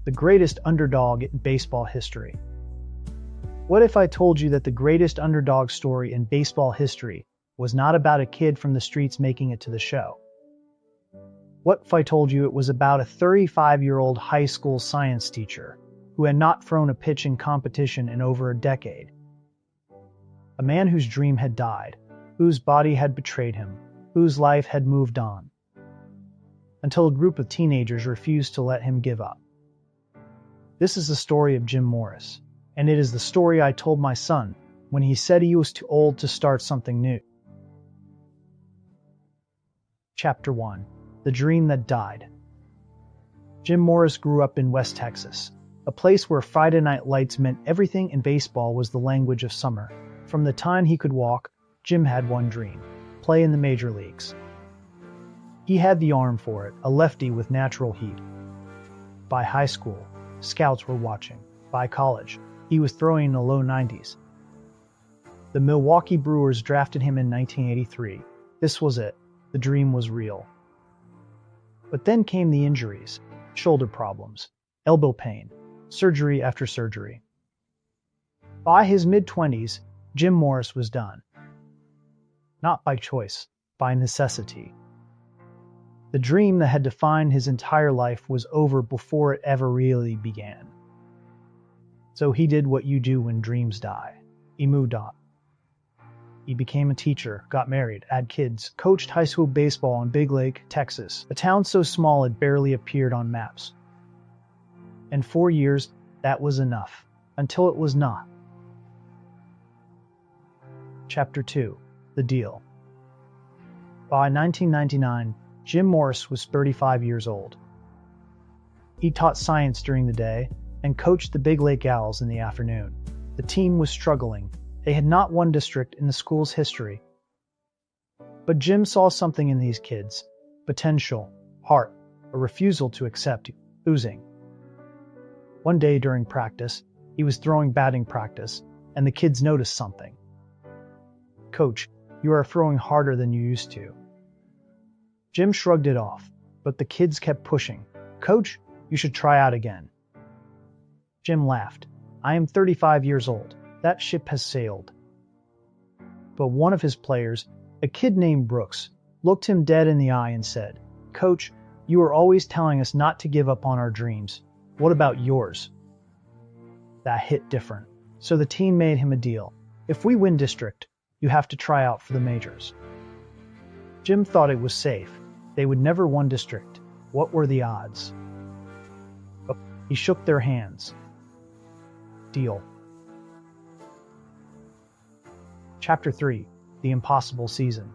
the greatest underdog in baseball history. What if I told you that the greatest underdog story in baseball history was not about a kid from the streets making it to the show? What if I told you it was about a 35-year-old high school science teacher who had not thrown a pitch in competition in over a decade? A man whose dream had died, whose body had betrayed him, whose life had moved on, until a group of teenagers refused to let him give up. This is the story of Jim Morris, and it is the story I told my son when he said he was too old to start something new. Chapter 1. The Dream That Died. Jim Morris grew up in West Texas, a place where Friday night lights meant everything in baseball was the language of summer. From the time he could walk, Jim had one dream: play in the major leagues. He had the arm for it, a lefty with natural heat. By high school, scouts were watching. By college, he was throwing in the low 90s. The Milwaukee Brewers drafted him in 1983. This was it. The dream was real. But then came the injuries, shoulder problems, elbow pain, surgery after surgery. By his mid-20s, Jim Morris was done. Not by choice, by necessity. The dream that had defined his entire life was over before it ever really began. So he did what you do when dreams die. He moved on. He became a teacher, got married, had kids, coached high school baseball in Big Lake, Texas, a town so small it barely appeared on maps. And 4 years, that was enough, until it was not. Chapter 2. The Deal. By 1999, Jim Morris was 35 years old. He taught science during the day and coached the Big Lake Owls in the afternoon. The team was struggling. They had not won district in the school's history. But Jim saw something in these kids: potential, heart, a refusal to accept losing. One day during practice, he was throwing batting practice, and the kids noticed something. "Coach, you are throwing harder than you used to." Jim shrugged it off, but the kids kept pushing. "Coach, you should try out again." Jim laughed. "I am 35 years old. That ship has sailed." But one of his players, a kid named Brooks, looked him dead in the eye and said, "Coach, you are always telling us not to give up on our dreams. What about yours?" That hit different. So the team made him a deal. "If we win district, you have to try out for the majors." Jim thought it was safe. They would never win district. What were the odds? But he shook their hands. Deal. Chapter 3. The Impossible Season.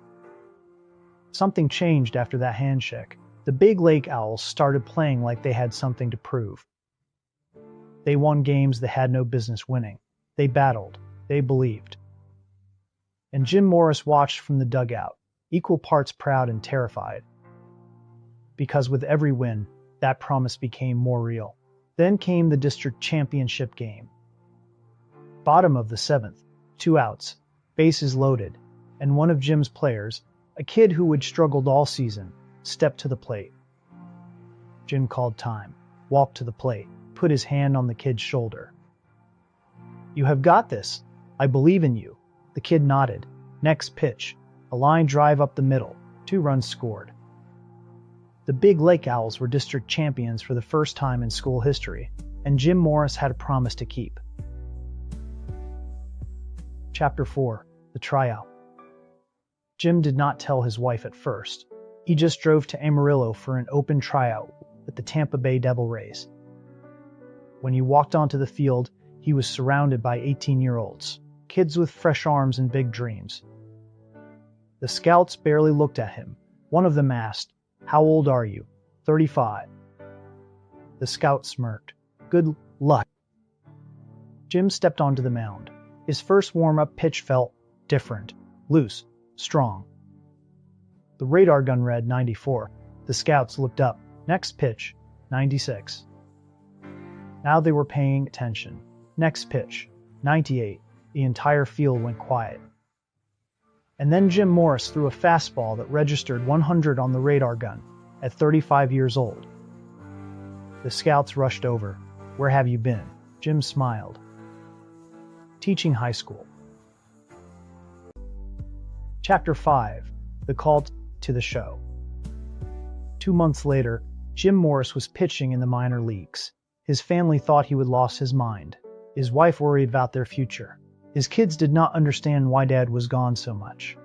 Something changed after that handshake. The Big Lake Owls started playing like they had something to prove. They won games they had no business winning. They battled. They believed. And Jim Morris watched from the dugout, equal parts proud and terrified. Because with every win, that promise became more real. Then came the district championship game. Bottom of the 7th, 2 outs, bases loaded, and one of Jim's players, a kid who had struggled all season, stepped to the plate. Jim called time, walked to the plate, put his hand on the kid's shoulder. "You have got this. I believe in you." The kid nodded. Next pitch, a line drive up the middle, 2 runs scored. The Big Lake Owls were district champions for the first time in school history, and Jim Morris had a promise to keep. Chapter 4. The Tryout. Jim did not tell his wife at first. He just drove to Amarillo for an open tryout with the Tampa Bay Devil Rays. When he walked onto the field, he was surrounded by 18-year-olds, kids with fresh arms and big dreams. The scouts barely looked at him. One of them asked, "How old are you?" 35. The scout smirked. "Good luck." Jim stepped onto the mound. His first warm-up pitch felt different, loose, strong. The radar gun read 94. The scouts looked up. Next pitch, 96. Now they were paying attention. Next pitch, 98. The entire field went quiet. And then Jim Morris threw a fastball that registered 100 on the radar gun at 35 years old. The scouts rushed over. "Where have you been?" Jim smiled. "Teaching high school." Chapter 5. The Call to the Show. 2 months later, Jim Morris was pitching in the minor leagues. His family thought he would lost his mind. His wife worried about their future. His kids did not understand why Dad was gone so much.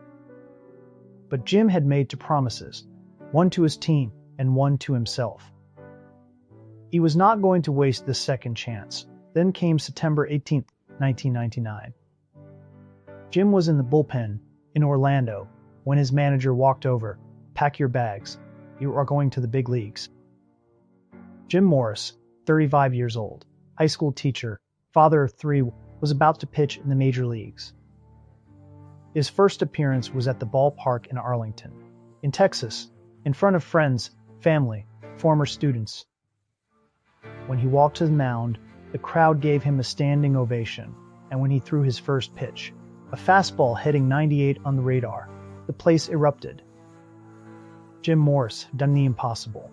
But Jim had made two promises, one to his team and one to himself. He was not going to waste this second chance. Then came September 18, 1999. Jim was in the bullpen in Orlando when his manager walked over. "Pack your bags. You are going to the big leagues." Jim Morris, 35 years old, high school teacher, father of 3, was about to pitch in the major leagues. His first appearance was at the ballpark in Arlington, in Texas, in front of friends, family, former students. When he walked to the mound, the crowd gave him a standing ovation, and when he threw his first pitch, a fastball hitting 98 on the radar, the place erupted. Jim Morris had done the impossible.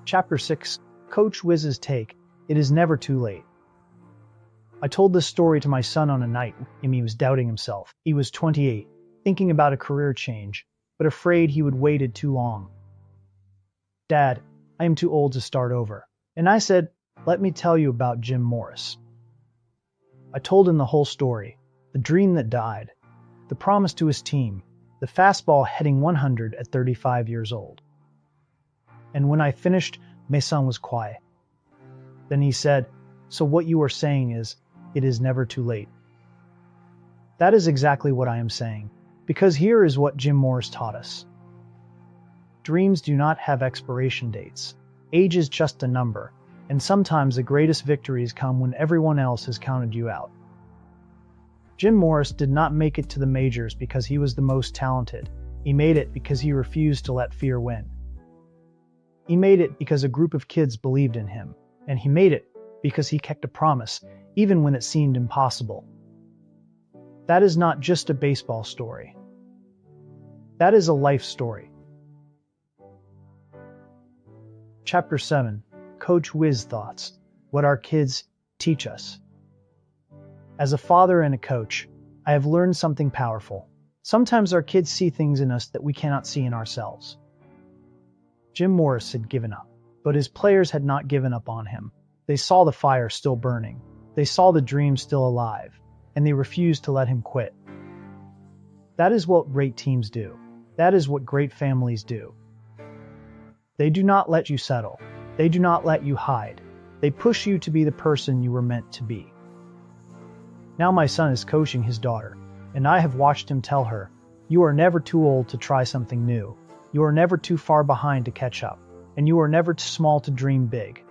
Chapter 6. Coach Wiz's Take. It is never too late. I told this story to my son on a night when he was doubting himself. He was 28, thinking about a career change, but afraid he would waited too long. "Dad, I am too old to start over." And I said, "Let me tell you about Jim Morris." I told him the whole story, the dream that died, the promise to his team, the fastball hitting 100 at 35 years old. And when I finished, my son was quiet. Then he said, "So what you are saying is, it is never too late." That is exactly what I am saying, because here is what Jim Morris taught us. Dreams do not have expiration dates. Age is just a number, and sometimes the greatest victories come when everyone else has counted you out. Jim Morris did not make it to the majors because he was the most talented. He made it because he refused to let fear win. He made it because a group of kids believed in him, and he made it because he kept a promise, even when it seemed impossible. That is not just a baseball story. That is a life story. Chapter 7. Coach Wiz Thoughts. What our kids teach us. As a father and a coach, I have learned something powerful. Sometimes our kids see things in us that we cannot see in ourselves. Jim Morris had given up, but his players had not given up on him. They saw the fire still burning. They saw the dream still alive, and they refused to let him quit. That is what great teams do. That is what great families do. They do not let you settle. They do not let you hide. They push you to be the person you were meant to be. Now my son is coaching his daughter, and I have watched him tell her, "You are never too old to try something new. You are never too far behind to catch up, and you are never too small to dream big."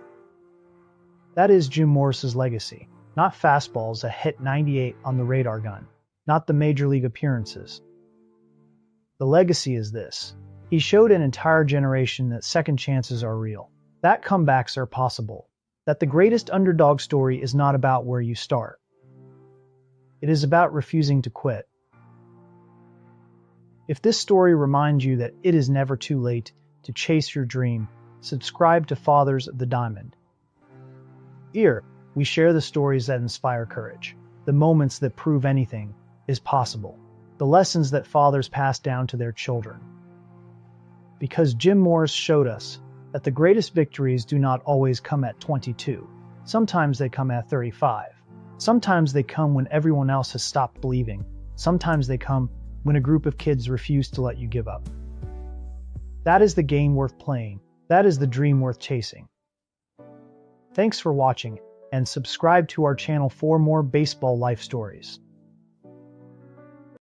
That is Jim Morris's legacy, not fastballs that hit 98 on the radar gun, not the major league appearances. The legacy is this. He showed an entire generation that second chances are real, that comebacks are possible, that the greatest underdog story is not about where you start. It is about refusing to quit. If this story reminds you that it is never too late to chase your dream, subscribe to Fathers of the Diamond. Here, we share the stories that inspire courage, the moments that prove anything is possible, the lessons that fathers pass down to their children. Because Jim Morris showed us that the greatest victories do not always come at 22. Sometimes they come at 35. Sometimes they come when everyone else has stopped believing. Sometimes they come when a group of kids refuse to let you give up. That is the game worth playing. That is the dream worth chasing. Thanks for watching, and subscribe to our channel for more baseball life stories.